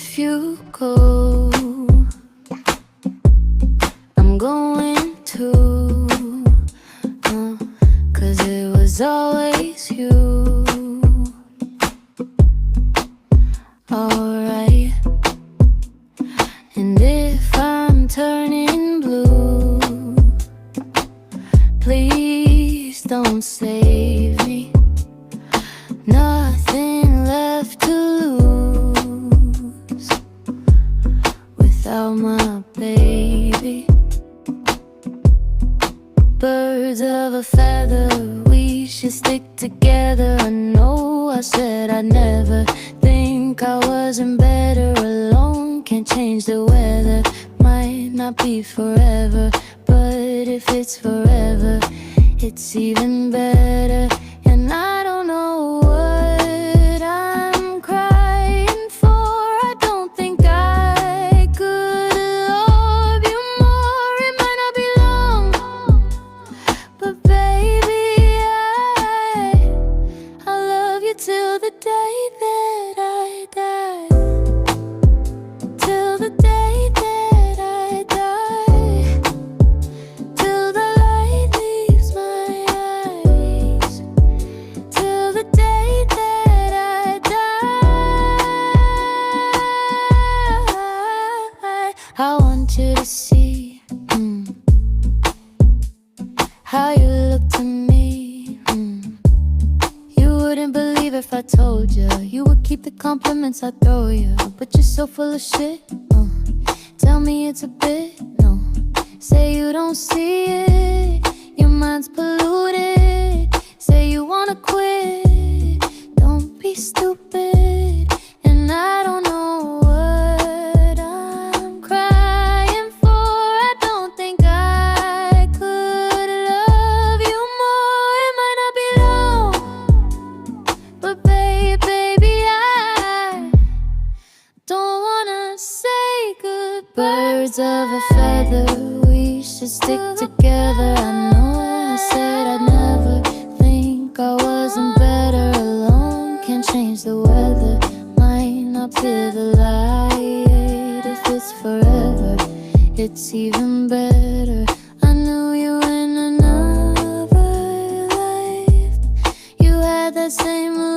if you go, I'm going to, 'cause it was always you. Alright. And if I'm turning blue, please don't save me. Nothing left to lose without my baby. Birds of a feather, we should stick together. I know I said I'd never, think I wasn't better alone. Can't change the weather, might not be forever, but if it's forever, it's even better. And I don't know what I'm crying for. I don't think I could love you more. It might not be long, but baby, I love you till the day that I die. Till the day that I die. Till the light leaves my eyes. Till the day that I die. I want you to see how you look to me. You wouldn't believe if I told you. You would keep the compliments I throw you, but you're so full of shit. Tell me it's a bit, no. Say you don't see it, your mind's polluted. Say you wanna quit, don't be stupid. And I don't know what I'm crying for. I don't think I could love you more. It might not be long, but baby, I don't wanna say good. Birds of a feather, we should stick together. I know I said I'd never, think I wasn't better alone. Can't change the weather, might not be the light. If it's forever, it's even better. I knew you in another life. You had that same